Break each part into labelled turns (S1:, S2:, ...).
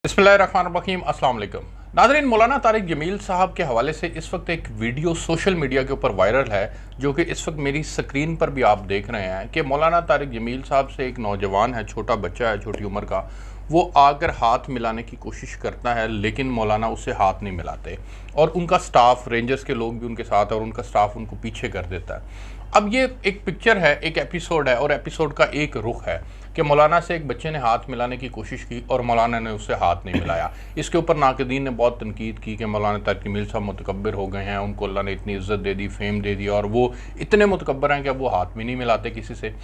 S1: बिस्मिल्लाहिर्रहमानिर्रहीम, अस्सलाम वालेकुम। नाज़रीन, मौलाना तारिक जमील साहब के हवाले से इस वक्त एक वीडियो सोशल मीडिया के ऊपर वायरल है, जो कि इस वक्त मेरी स्क्रीन पर भी आप देख रहे हैं कि मौलाना तारिक जमील साहब से एक नौजवान है, छोटा बच्चा है, छोटी उम्र का, वो आकर हाथ मिलाने की कोशिश करता है, लेकिन मौलाना उससे हाथ नहीं मिलाते और उनका स्टाफ, रेंजर्स के लोग भी उनके साथ है और उनका स्टाफ उनको पीछे कर देता है। अब ये एक पिक्चर है, एक एपिसोड है और एपिसोड का एक रुख है कि मौलाना से एक बच्चे ने हाथ मिलाने की कोशिश की और मौलाना ने उससे हाथ नहीं मिलाया। इसके ऊपर नाक़दीन ने बहुत तनकीद की कि मौलाना तारिक जमील साहब मुतकब्बिर हो गए हैं, उनको अल्लाह ने इतनी इज़्ज़त दे दी, फेम दे दी और वो इतने मुतकब्बिर हैं कि अब वो हाथ भी नहीं मिलाते किसी से।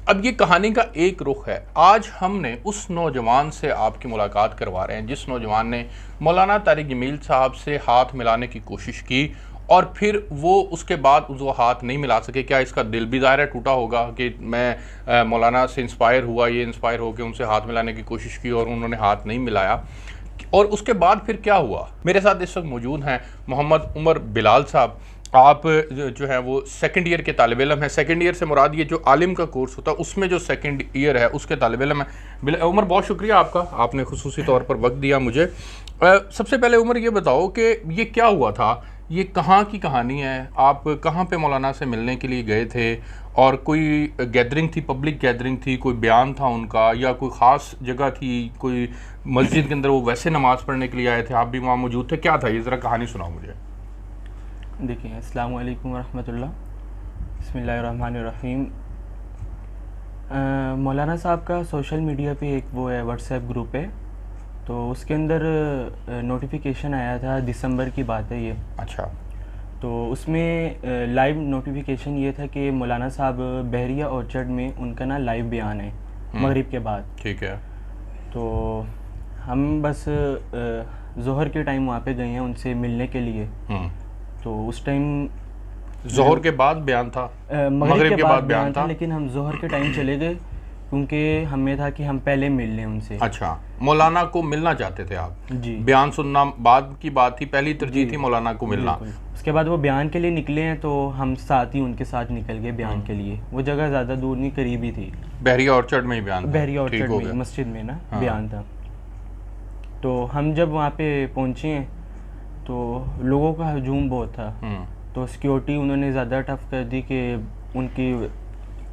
S1: अब ये कहानी का एक रुख है। आज हमने उस नौजवान से आपकी मुलाकात करवा रहे हैं जिस नौजवान ने मौलाना तारिक जमील साहब से हाथ मिलाने की कोशिश की और फिर वो उसके बाद वो हाथ नहीं मिला सके। क्या इसका दिल भी ज़ाहिर टूटा होगा कि मैं मौलाना से इंस्पायर हुआ, ये इंस्पायर होकर उनसे हाथ मिलाने की कोशिश की और उन्होंने हाथ नहीं मिलाया। और उसके बाद फिर क्या हुआ? मेरे साथ इस वक्त मौजूद हैं मोहम्मद उमर बिलाल साहब। आप जो है वो सेकंड ईयर के तालिब इल्म हैं। सेकंड ईयर से मुराद ये जो आलिम का कोर्स होता है उसमें जो सेकंड ईयर है उसके तालिब इल्म है। उमर, बहुत शुक्रिया आपका, आपने खुसूसी तौर पर वक्त दिया मुझे। सबसे पहले उमर ये बताओ कि ये क्या हुआ था, ये कहाँ की कहानी है? आप कहाँ पे मौलाना से मिलने के लिए गए थे और कोई गैदरिंग थी, पब्लिक गैदरिंग थी, कोई बयान था उनका या कोई ख़ास जगह थी, कोई मस्जिद के अंदर वो वैसे नमाज़ पढ़ने के लिए आए थे, आप भी वहाँ मौजूद थे, क्या था ये? ज़रा कहानी सुनाओ मुझे।
S2: देखिए, अस्सलाम वालेकुम वरहमतुल्लाह, बिस्मिल्लाहिर्रहमानिर्रहीम। मौलाना साहब का सोशल मीडिया पे एक वो है, व्हाट्सएप ग्रुप है, तो उसके अंदर नोटिफिकेशन आया था, दिसंबर की बात है ये।
S1: अच्छा।
S2: तो उसमें लाइव नोटिफिकेशन ये था कि मौलाना साहब बहरिया ऑर्चर्ड में उनका ना लाइव बयान है मगरिब के बाद।
S1: ठीक है।
S2: तो हम बस ज़ोहर के टाइम वहाँ पे गए हैं उनसे मिलने के लिए। तो उस टाइम
S1: ज़ोहर के बाद बयान था,
S2: मगरिब के बाद बयान था, लेकिन हम ज़ोहर के टाइम चले गए क्योंकि हमें था कि हम पहले मिल लें उनसे।
S1: अच्छा, मौलाना को मिलना चाहते थे आप?
S2: जी।
S1: बयान सुनना बाद की बात थी, पहली तरजीह थी मौलाना को मिलना।
S2: उसके बाद वो बयान के लिए निकले हैं तो हम साथ ही उनके साथ निकल गए बयान के लिए। वो जगह ज़्यादा दूर नहीं, करीब ही थी।
S1: बहरिया ऑर्चर्ड में ही बयान था?
S2: बहरिया ऑर्चर्ड में मस्जिद में ना बयान था। तो हम जब वहाँ पे पहुँचे हैं तो लोगों का हजूम बहुत था, तो सिक्योरिटी उन्होंने ज़्यादा टफ कर दी कि उनकी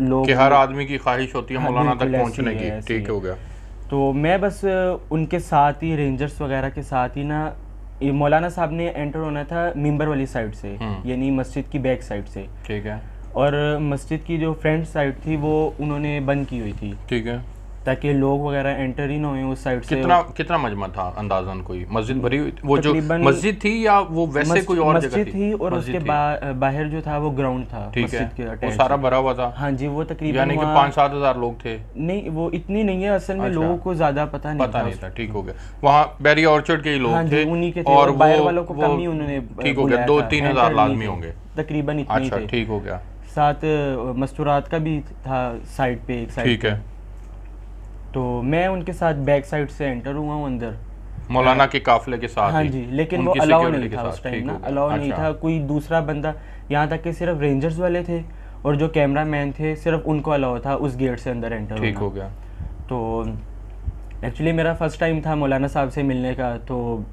S2: लोग
S1: कि हर आदमी की ख्वाहिश होती है मौलाना तक पहुंचने की। ठीक हो गया।
S2: तो मैं बस उनके साथ ही, रेंजर्स वगैरह के साथ ही ना, मौलाना साहब ने एंटर होना था मिंबर वाली साइड से, यानी मस्जिद की बैक साइड से।
S1: ठीक है।
S2: और मस्जिद की जो फ्रंट साइड थी वो उन्होंने बंद की हुई थी।
S1: ठीक है।
S2: ताकि लोग वगैरह एंटर ही ना हुए उस साइड से।
S1: कितना मजमा था अंदाजन? कोई मस्जिद भरी हुई? वो जो मस्जिद थी या वो वैसे कोई और जगह
S2: थी? और उसके बाहर जो था वो ग्राउंड था मस्जिद के अटैच,
S1: वो सारा भरा हुआ था।
S2: हाँ जी, वो तकरीबन
S1: यानी कि 5-7 हज़ार लोग थे?
S2: नहीं, वो इतनी नहीं है असल में। लोगों को ज्यादा पता नहीं
S1: था। ठीक हो गया। वहाँ बहरिया ऑर्चर्ड के ही लोग थे,
S2: उन्हीं के थे, और बाहर वालों को कम ही उन्होंने।
S1: ठीक हो गया, 2-3 हज़ार लाजमी होंगे
S2: तकरीबन इतने थे।
S1: ठीक हो गया।
S2: साथ मस्तूरात का भी था साइड पे, एक साइड।
S1: ठीक है।
S2: तो मैं उनके साथ बैक साइड से एंटर हुआ हूँ अंदर
S1: मौलाना के काफिले के साथ।
S2: हाँ जी, लेकिन वो अलाउ नहीं था उस टाइम ना, अलाउ नहीं था कोई दूसरा बंदा। यहाँ तक कि सिर्फ रेंजर्स वाले थे और जो कैमरा मैन थे सिर्फ उनको अलाउ था उस गेट से अंदर एंटर होना।
S1: ठीक हो गया।
S2: तो एक्चुअली मेरा फर्स्ट टाइम था मौलाना साहब से मिलने का, तो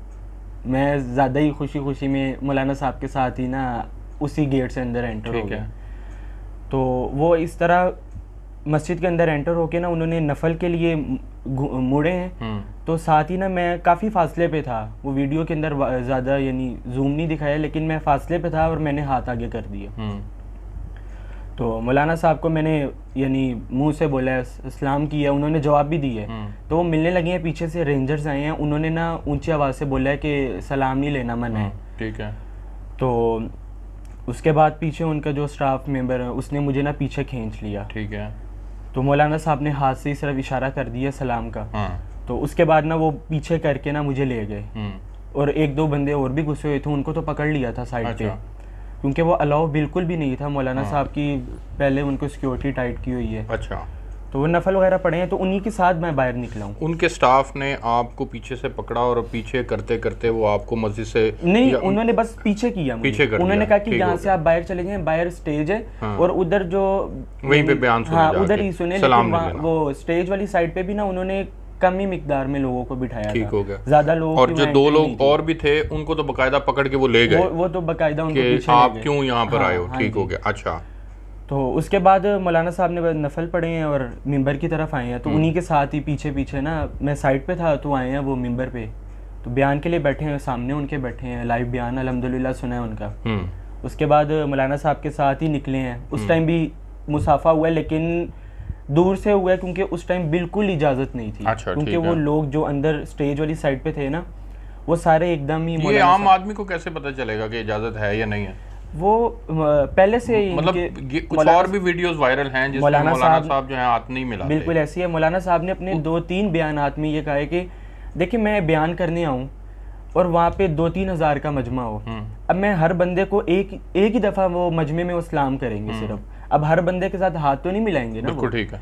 S2: मैं ज़्यादा ही खुशी में मौलाना साहब के साथ ही ना उसी गेट से अंदर एंटर हो गया। तो वो इस तरह मस्जिद के अंदर एंटर होके ना उन्होंने नफल के लिए मुड़े हैं। तो साथ ही ना मैं काफ़ी फासले पे था, वो वीडियो के अंदर ज़्यादा यानी जूम नहीं दिखाया, लेकिन मैं फासले पे था और मैंने हाथ आगे कर दिया। तो मौलाना साहब को मैंने यानी मुंह से बोला, सलाम किया, उन्होंने जवाब भी दिया। तो वो मिलने लगे हैं, पीछे से रेंजर्स आए हैं, उन्होंने ना ऊंची आवाज़ से बोला है कि सलाम नहीं लेना, मना है।
S1: ठीक है।
S2: तो उसके बाद पीछे उनका जो स्टाफ मेंबर है उसने मुझे ना पीछे खींच लिया।
S1: ठीक है।
S2: तो मौलाना साहब ने हाथ से ही सिर्फ इशारा कर दिया सलाम का। तो उसके बाद ना वो पीछे करके ना मुझे ले गए और 1-2 बंदे और भी घुसे हुए थे, उनको तो पकड़ लिया था साइड पे, क्योंकि वो अलाउ बिल्कुल भी नहीं था। मौलाना साहब की पहले उनको सिक्योरिटी टाइट की हुई है।
S1: अच्छा।
S2: तो वो नफल वगैरह पढ़े हैं, तो उन्हीं के साथ मैं बाहर निकला हूँ।
S1: उनके स्टाफ ने आपको पीछे से पकड़ा और पीछे करते करते वो आपको मस्जिद से
S2: नहीं, उन्होंने बस पीछे किया,
S1: पीछे कर
S2: उन्होंने कहा कि यहाँ से आप बाहर चले जाएं, बाहर स्टेज है और उधर जो
S1: वहीं पे बयान सुने,
S2: उधर ही सुने। लेकिन वो स्टेज वाली साइड पे भी ना उन्होंने कम ही मिकदार में लोगों को बिठाया
S1: ठीक
S2: था,
S1: हो गया।
S2: ज्यादा लोगों
S1: और
S2: की
S1: जो
S2: वहाँ
S1: दो
S2: entry
S1: लोग
S2: नहीं थी।
S1: और भी थे उनको तो बकायदा पकड़ के वो ले गए
S2: वो तो बकायदा उनको
S1: कि
S2: पीछे ले
S1: आप
S2: गए।
S1: क्यों यहाँ पर
S2: हाँ,
S1: आए हो।
S2: हाँ
S1: ठीक
S2: जी।
S1: हो गया। अच्छा,
S2: तो उसके बाद मौलाना साहब ने नफल पढ़े हैं और मिंबर की तरफ आए हैं, तो उन्हीं के साथ ही पीछे पीछे ना, मैं साइड पे था तो आए हैं वो मिंबर पे, तो बयान के लिए बैठे हैं, सामने उनके बैठे हैं, लाइव बयान अल्हम्दुलिल्लाह सुना है उनका। उसके बाद मौलाना साहब के साथ ही निकले हैं। उस टाइम भी मुसाफा हुआ है, लेकिन दूर से हुआ है क्योंकि उस टाइम बिल्कुल इजाज़त नहीं थी।
S1: अच्छा,
S2: क्योंकि
S1: ठीक
S2: वो
S1: है।
S2: लोग जो अंदर स्टेज वाली साइड पे थे ना, वो सारे एकदम ही
S1: ये
S2: मौलाना
S1: आम
S2: साहब-
S1: आदमी को कैसे पता चलेगा कि इजाजत है या नहीं है?
S2: वो पहले से ही
S1: मतलब
S2: इनके-
S1: ये कुछ
S2: मौलाना-
S1: और भी वीडियोस वायरल हैं जिसमें
S2: मौलाना
S1: मौलाना
S2: साहब-
S1: साहब जो है हाथ नहीं मिलाते।
S2: बिल्कुल ऐसी है। मौलाना साहब ने अपने 2-3 बयानात में ये कहा है कि देखिए मैं बयान करने आऊँ और वहाँ पे 2-3 हज़ार का मजमा हो, अब मैं हर बंदे को एक ही दफ़ा वो मजमे में वो सलाम करेंगे सिर्फ, अब हर बंदे के साथ हाथ तो नहीं मिलाएंगे ना।
S1: बिल्कुल
S2: वो।
S1: ठीक है।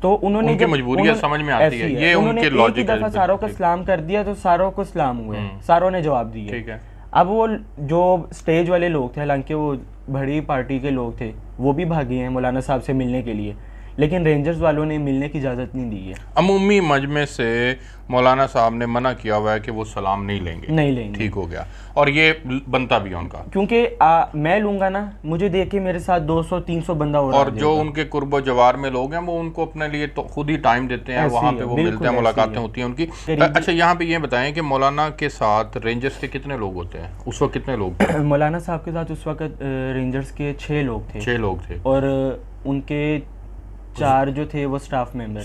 S2: तो उन्होंने
S1: उनकी
S2: जब
S1: मजबूरियाँ समझ में आती
S2: ऐसी
S1: है, ये
S2: उन्होंने
S1: उनके
S2: एक ही
S1: लॉजिक है।
S2: दफ़ा सारों को सलाम कर दिया तो सारों को सलाम हुए, सारों ने जवाब दिए।
S1: ठीक है।
S2: अब वो जो स्टेज वाले लोग थे, हालांकि वो बड़ी पार्टी के लोग थे, वो भी भागे हैं मौलाना साहब से मिलने के लिए, लेकिन रेंजर्स वालों ने मिलने की इजाज़त नहीं दी है।
S1: अमूमी मजमे से मौलाना साहब ने मना किया हुआ है कि वो सलाम नहीं लेंगे। ठीक हो गया। और ये बनता भी है उनका,
S2: क्योंकि मैं लूंगा ना, मुझे देख के मेरे साथ 200-300 बंदा
S1: और जो उनके कुर्बो जवार में लोग हैं वो उनको अपने लिए तो खुद ही टाइम देते हैं, वहाँ पे वो मिलते हैं, मुलाकातें होती हैं उनकी। अच्छा, यहाँ पे ये बताएं कि मौलाना के साथ रेंजर्स के कितने लोग होते हैं? उस वक्त कितने लोग थे?
S2: मौलाना साहब के साथ उस वक्त रेंजर्स के 6 लोग थे।
S1: 6 लोग थे।
S2: और उनके 4 जो थे वो स्टाफ मेंबर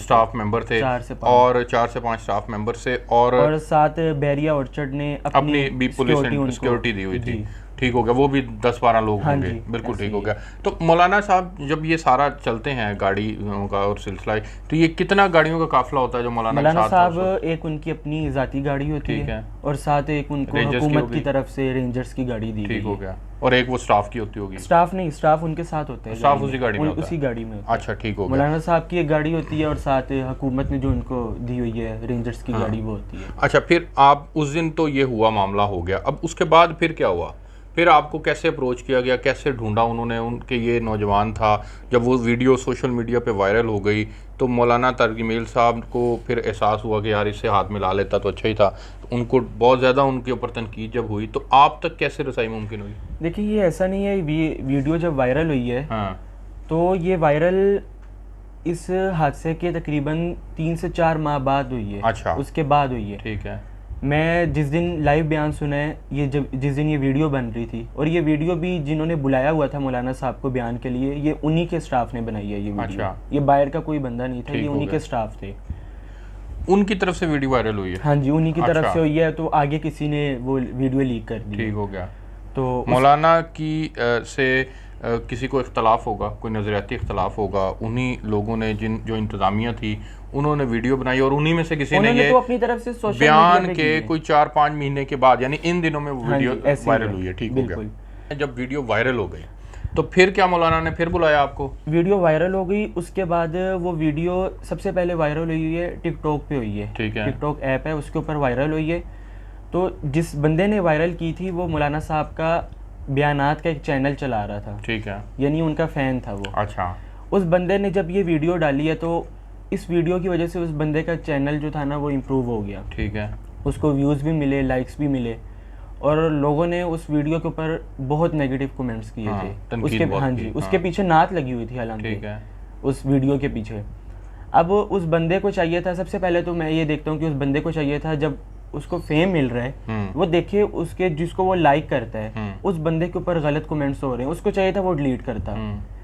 S1: थे।
S2: 4 से 5
S1: और 4 से 5 स्टाफ मेंबर से, और
S2: साथ बैरिया ऑर्चर्ड ने अपनी
S1: भी पुलिस सिक्योरिटी दी हुई थी। ठीक हो गया। वो भी 10-12 लोग होंगे। बिल्कुल ठीक हो गया। तो मौलाना साहब जब ये सारा चलते हैं गाड़ी का और सिलसिला, तो ये कितना गाड़ियों का काफिला होता है जो मौलाना
S2: साहब? एक उनकी अपनी जाती गाड़ी होती है और साथ एक उनको हुकूमत की तरफ से रेंजर्स की गाड़ी दी।
S1: ठीक हो गया। और एक वो स्टाफ की होती होगी?
S2: स्टाफ नहीं, स्टाफ उनके साथ होते हैं,
S1: स्टाफ उसी गाड़ी में होता है।
S2: उसी गाड़ी में होता है।
S1: अच्छा, ठीक हो गया।
S2: मौलाना साहब की एक गाड़ी होती है और साथ हुकूमत ने जो उनको दी हुई है रेंजर्स की गाड़ी वो होती है।
S1: अच्छा, फिर आप उस दिन तो ये हुआ, मामला हो गया। अब उसके बाद फिर क्या हुआ? फिर आपको कैसे अप्रोच किया गया, कैसे ढूंढा उन्होंने? उनके ये नौजवान था, जब वो वीडियो सोशल मीडिया पे वायरल हो गई तो मौलाना तारिक जमील साहब को फिर एहसास हुआ कि यार इससे हाथ मिला लेता तो अच्छा ही था। तो उनको बहुत ज़्यादा उनके ऊपर तनकीद जब हुई तो आप तक कैसे रसाई मुमकिन हुई?
S2: देखिए, ये ऐसा नहीं है, वीडियो जब वायरल हुई है तो ये वायरल इस हादसे के तकरीबन 3 से 4 माह बाद हुई है।
S1: अच्छा,
S2: उसके बाद हुई है।
S1: ठीक है।
S2: मैं जिस दिन लाइव बयान सुना है, ये जिस दिन ये वीडियो बन रही थी, और ये वीडियो भी जिन्होंने बुलाया हुआ था मौलाना साहब को बयान के लिए, ये उन्हीं के स्टाफ ने बनाई है ये वीडियो।
S1: अच्छा।
S2: ये बाहर का कोई बंदा नहीं था, ये उन्हीं के स्टाफ थे।
S1: उनकी तरफ से वीडियो वायरल हुई है?
S2: हाँ जी, उन्हीं की तरफ से हुई है। तो आगे किसी ने वो वीडियो लीक कर दी।
S1: ठीक हो गया।
S2: तो
S1: मौलाना की से किसी को इख्तलाफ होगा, कोई नज़रियाती इख्तलाफ होगा, उन्हीं लोगों ने जो इंतज़ामिया थी उन्होंने वीडियो बनाई और उन्हीं में से किसी ने ये
S2: तो अपनी तरफ से सोशल
S1: बयान के कोई 4-5 महीने के बाद, यानी इन दिनों में वो वीडियो वायरल हुई है। ठीक हो गया। जब वीडियो वायरल हो गई तो फिर क्या मौलाना ने फिर बुलाया आपको?
S2: वीडियो वायरल हो गई, उसके बाद वो वीडियो सबसे पहले वायरल हुई है टिकटॉक पे हुई है।
S1: ठीक है।
S2: टिकटॉक ऐप है, उसके ऊपर वायरल हुई है। तो जिस बंदे ने वायरल की थी वो मौलाना साहब का बयानात का एक चैनल चला रहा था।
S1: ठीक है।
S2: यानी उनका फ़ैन था वो।
S1: अच्छा।
S2: उस बंदे ने जब ये वीडियो डाली है तो इस वीडियो की वजह से उस बंदे का चैनल जो था ना वो इम्प्रूव हो गया।
S1: ठीक है।
S2: उसको व्यूज़ भी मिले, लाइक्स भी मिले, और लोगों ने उस वीडियो के ऊपर बहुत नेगेटिव कमेंट्स किए थे। उसके उसके पीछे नात लगी हुई थी हालांकि उस वीडियो के पीछे। अब उस बंदे को चाहिए था, सबसे पहले तो मैं ये देखता हूँ कि उस बंदे को चाहिए था जब उसको फेम मिल रहा है वो देखे उसके जिसको वो लाइक करता है उस बंदे के ऊपर गलत कमेंट्स हो रहे हैं, उसको चाहिए था वो डिलीट करता,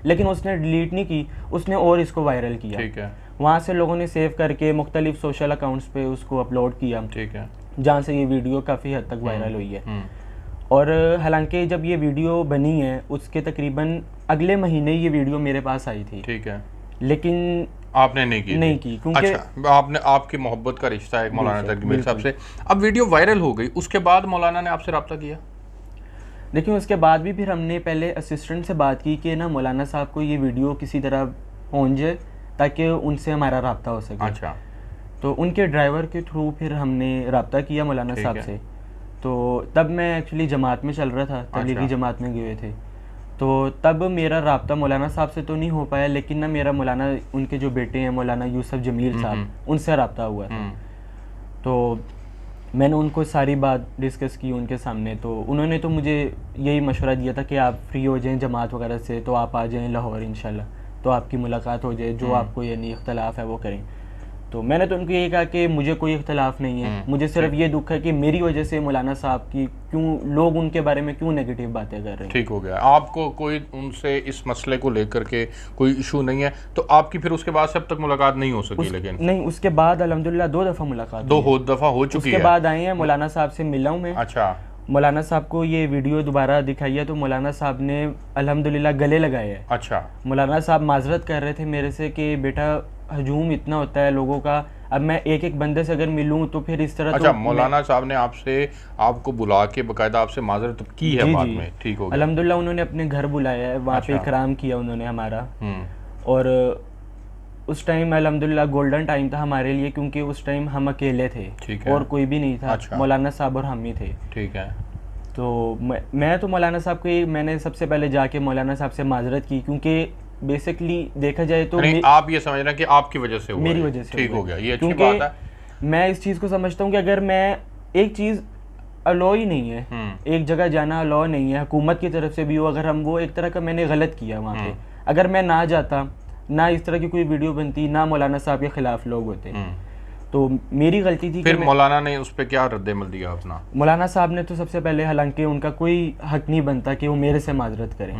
S2: लेकिन उसने डिलीट नहीं की, उसने और इसको वायरल किया।
S1: ठीक है।
S2: वहाँ से लोगों ने सेव करके मुख्तलिफ सोशल अकाउंट्स पे उसको अपलोड किया।
S1: ठीक है।
S2: जहाँ से ये वीडियो काफ़ी हद तक वायरल हुई है। और हालांकि जब ये वीडियो बनी है उसके तकरीबन अगले महीने ये वीडियो मेरे पास आई थी।
S1: ठीक है।
S2: लेकिन
S1: आपने नहीं की
S2: क्योंकि
S1: अच्छा, आपने आपकी मोहब्बत का रिश्ता है मौलाना तारिक जमील साहब से। अब वीडियो वायरल हो गई, उसके बाद मौलाना ने आपसे रब्ता किया?
S2: देखिए, उसके बाद भी फिर हमने पहले असिस्टेंट से बात की कि ना मौलाना साहब को ये वीडियो किसी तरह पहुँच जाए ताकि उनसे हमारा रब्ता हो सके।
S1: अच्छा।
S2: तो उनके ड्राइवर के थ्रू फिर हमने रब्ता किया मौलाना साहब से। तो तब मैं एक्चुअली जमात में चल रहा था, तबलीगी जमात में गए थे, तो तब मेरा रब्ता मौलाना साहब से तो नहीं हो पाया, लेकिन ना मेरा मौलाना उनके जो बेटे हैं मौलाना यूसुफ जमील साहब, उनसे रब्ता हुआ था। तो मैंने उनको सारी बात डिस्कस की उनके सामने, तो उन्होंने तो मुझे यही मशवरा दिया था कि आप फ्री हो जाएं जमात वगैरह से तो आप आ जाएं लाहौर इंशाल्लाह, तो आपकी मुलाकात हो जाए, जो आपको यानी इख्तलाफ है वो करें। तो मैंने तो उनको यही कहा कि मुझे कोई इख्तलाफ नहीं है, मुझे सिर्फ ये दुख है कि मेरी वजह से मौलाना साहब की क्यों लोग उनके बारे में क्यों नेगेटिव बातें कर रहे हैं।
S1: ठीक हो गया, आपको कोई उनसे इस मसले को लेकर के कोई इशू नहीं है, तो आपकी फिर उसके बाद से अब तक मुलाकात नहीं हो सकी? लेकिन
S2: नहीं, उसके बाद अल्हम्दुलिल्लाह 2 दफ़ा मुलाकात,
S1: 2 दफ़ा हो चुकी है।
S2: उसके बाद आए हैं, मौलाना साहब से मिला हूँ मैं।
S1: अच्छा,
S2: मौलाना साहब को ये वीडियो दोबारा दिखाई है तो मौलाना साहब ने अल्हम्दुलिल्लाह गले लगाए है।
S1: अच्छा,
S2: मौलाना साहब माजरत कर रहे थे मेरे से कि बेटा हजूम इतना होता है लोगों का, अब मैं एक एक बंदे से अगर मिलूं तो फिर इस तरह।
S1: अच्छा,
S2: तो
S1: मौलाना साहब ने आपको बुला के बकायदा आपसे माजरत की है बाद में? ठीक हो गया,
S2: अल्हम्दुलिल्लाह उन्होंने अपने घर बुलाया है, वहाँ पे
S1: अच्छा।
S2: इकराम किया उन्होंने हमारा। और उस टाइम अल्हम्दुलिल्लाह गोल्डन टाइम था हमारे लिए, क्योंकि उस टाइम हम अकेले थे,
S1: ठीक है।
S2: और कोई भी नहीं था।
S1: अच्छा।
S2: मौलाना साहब और हम ही थे।
S1: ठीक है।
S2: तो मैं तो मौलाना साहब को मैंने सबसे पहले जाके मौलाना साहब से माजरत की, क्योंकि बेसिकली देखा जाए तो
S1: आप ये समझ रहे हैं कि आपकी वजह से हुआ,
S2: मेरी वजह से
S1: ठीक हो गया, ये अच्छी
S2: क्योंकि
S1: बात है।
S2: मैं इस चीज़ को समझता हूँ कि अगर मैं एक चीज़ अलाउ ही नहीं है, एक जगह जाना अलाउ नहीं है, हुकूमत की तरफ से भी हो, अगर हम वो एक तरह का मैंने गलत किया वहाँ पे, अगर मैं ना जाता, ना इस तरह की कोई वीडियो बनती, ना मौलाना साहब के खिलाफ लोग होते, तो मेरी गलती थी।
S1: फिर मौलाना ने उस पर क्या रद्द-ए-अमल दिया अपना?
S2: मौलाना साहब ने तो सबसे पहले, हालांकि उनका कोई हक नहीं बनता कि वो मेरे से माजरत करें,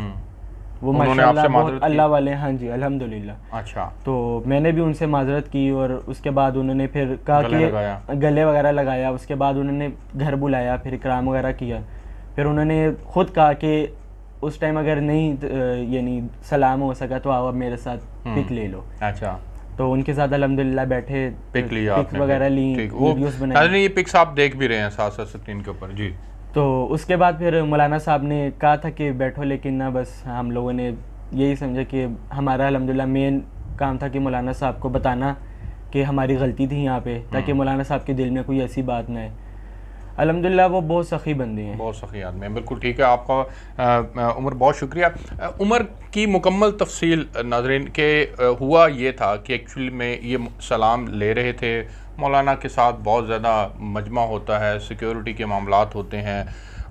S2: वो माशाल्लाह बहुत अल्लाह वाले, हाँ जी अल्हम्दुलिल्लाह।
S1: अच्छा,
S2: तो मैंने भी उनसे माजरत की, और उसके बाद उन्होंने फिर कहा कि गले वगैरह लगाया, उसके बाद उन्होंने घर बुलाया, फिर इकराम वगैरह किया, फिर उन्होंने खुद कहा कि उस टाइम अगर नहीं यानी सलाम हो सका तो आओ अब मेरे साथ पिक ले लो।
S1: अच्छा,
S2: तो उनके साथ अल्हम्दुलिल्लाह बैठे,
S1: पिक लिया,
S2: पिक वगैरह ली, वीडियोस बनाई।
S1: ये पिक्स आप देख भी रहे हैं साथ साथ स्क्रीन के ऊपर जी।
S2: तो उसके बाद फिर मौलाना साहब ने कहा था कि बैठो, लेकिन ना बस हम लोगों ने यही समझा कि हमारा अल्हम्दुलिल्लाह मेन काम था कि मौलाना साहब को बताना कि हमारी गलती थी यहाँ पे, ताकि मौलाना साहब के दिल में कोई ऐसी बात ना है। अल्हम्दुलिल्लाह वो बहुत सखी बंदे हैं, बहुत
S1: सखी आदमी हैं। बिल्कुल ठीक है, आपका उमर बहुत शुक्रिया। उमर की मुकम्मल तफसील नाज़रीन के हुआ ये था कि एक्चुअली में ये सलाम ले रहे थे, मौलाना के साथ बहुत ज़्यादा मजमा होता है, सिक्योरिटी के मामलात होते हैं,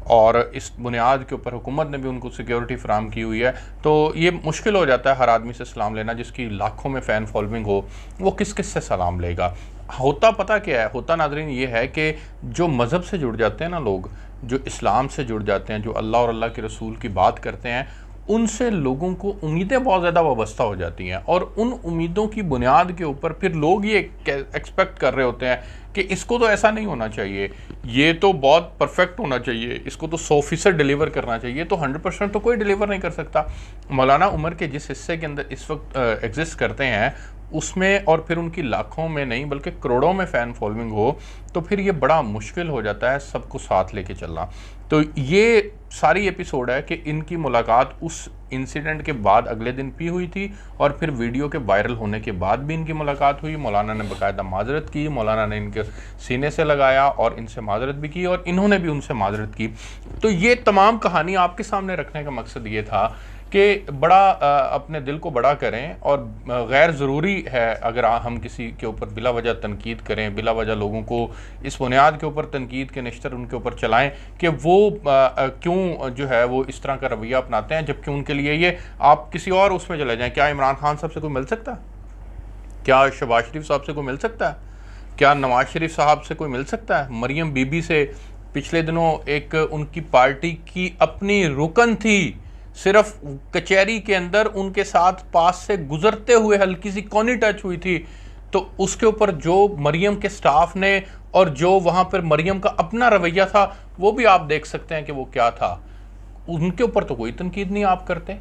S1: और इस बुनियाद के ऊपर हुकूमत ने भी उनको सिक्योरिटी फराम की हुई है, तो ये मुश्किल हो जाता है हर आदमी से सलाम लेना। जिसकी लाखों में फ़ैन फॉलोइंग हो, वो किस किस से सलाम लेगा? होता पता क्या है, होता नाज़रीन ये है कि जो मज़हब से जुड़ जाते हैं ना लोग, जो इस्लाम से जुड़ जाते हैं, जो अल्लाह और अल्लाह के रसूल की बात करते हैं, उनसे लोगों को उम्मीदें बहुत ज़्यादा वाबस्ता हो जाती हैं, और उन उम्मीदों की बुनियाद के ऊपर फिर लोग ये एक्सपेक्ट कर रहे होते हैं कि इसको तो ऐसा नहीं होना चाहिए, ये तो बहुत परफेक्ट होना चाहिए, इसको तो 100% डिलीवर करना चाहिए, तो 100% तो कोई डिलीवर नहीं कर सकता। मौलाना उमर के जिस हिस्से के अंदर इस वक्त एग्जिस्ट करते हैं उसमें, और फिर उनकी लाखों में नहीं बल्कि करोड़ों में फ़ैन फॉलोइंग हो, तो फिर ये बड़ा मुश्किल हो जाता है सबको साथ लेके चलना। तो ये सारी एपिसोड है कि इनकी मुलाकात उस इंसिडेंट के बाद अगले दिन भी हुई थी, और फिर वीडियो के वायरल होने के बाद भी इनकी मुलाकात हुई। मौलाना ने बाकायदा माजरत की, मौलाना ने इनके सीने से लगाया और इनसे माजरत भी की, और इन्होंने भी उनसे माजरत की। तो ये तमाम कहानी आपके सामने रखने का मकसद ये था कि बड़ा अपने दिल को बड़ा करें, और गैर ज़रूरी है अगर हम किसी के ऊपर बिला वजह तनकीद करें, बिला वजह लोगों को इस बुनियाद के ऊपर तनकीद के निश्तर उनके ऊपर चलाएं कि वो क्यों जो है वो इस तरह का रवैया अपनाते हैं, जबकि उनके लिए ये आप किसी और उसमें चले जाएं। क्या इमरान खान साहब से कोई मिल सकता है? क्या शहबाज शरीफ साहब से कोई मिल सकता है? क्या नवाज शरीफ साहब से कोई मिल सकता है? मरियम बीबी से पिछले दिनों एक उनकी पार्टी की अपनी रुकन थी, सिर्फ कचहरी के अंदर उनके साथ पास से गुजरते हुए हल्की सी कॉनी टच हुई थी, तो उसके ऊपर जो मरियम के स्टाफ ने और जो वहाँ पर मरियम का अपना रवैया था वो भी आप देख सकते हैं कि वो क्या था। उनके ऊपर तो कोई तनकीद नहीं आप करते।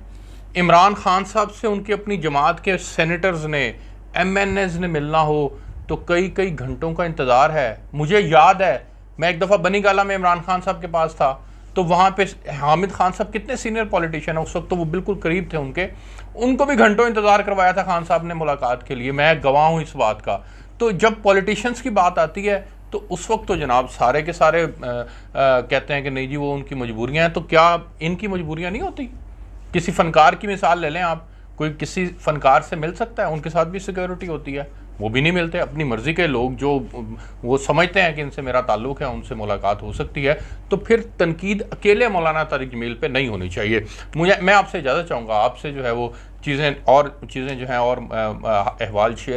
S1: इमरान खान साहब से उनकी अपनी जमात के सेनेटर्स ने, MNAs ने मिलना हो तो कई कई घंटों का इंतज़ार है। मुझे याद है मैं एक दफ़ा बनी गाला में इमरान खान साहब के पास था, तो वहाँ पे हामिद खान साहब कितने सीनियर पॉलिटिशियन है उस वक्त, तो वो बिल्कुल करीब थे उनके, उनको भी घंटों इंतज़ार करवाया था खान साहब ने मुलाकात के लिए। मैं गवाह हूँ इस बात का। तो जब पॉलिटिशियंस की बात आती है तो उस वक्त तो जनाब सारे के सारे कहते हैं कि नहीं जी वो उनकी मजबूरियाँ हैं, तो क्या इनकी मजबूरियाँ नहीं होती? किसी फ़नकार की मिसाल ले लें आप, कोई किसी फ़नकार से मिल सकता है, उनके साथ भी सिक्योरिटी होती है, वो भी नहीं मिलते। अपनी मर्जी के लोग जो वो समझते हैं कि इनसे मेरा ताल्लुक़ है, उनसे मुलाकात हो सकती है, तो फिर तनकीद अकेले मौलाना तारिक जमील पे नहीं होनी चाहिए। मैं आपसे इजाज़त चाहूँगा, आपसे जो है वो चीज़ें जो हैं और अहवाल शेयर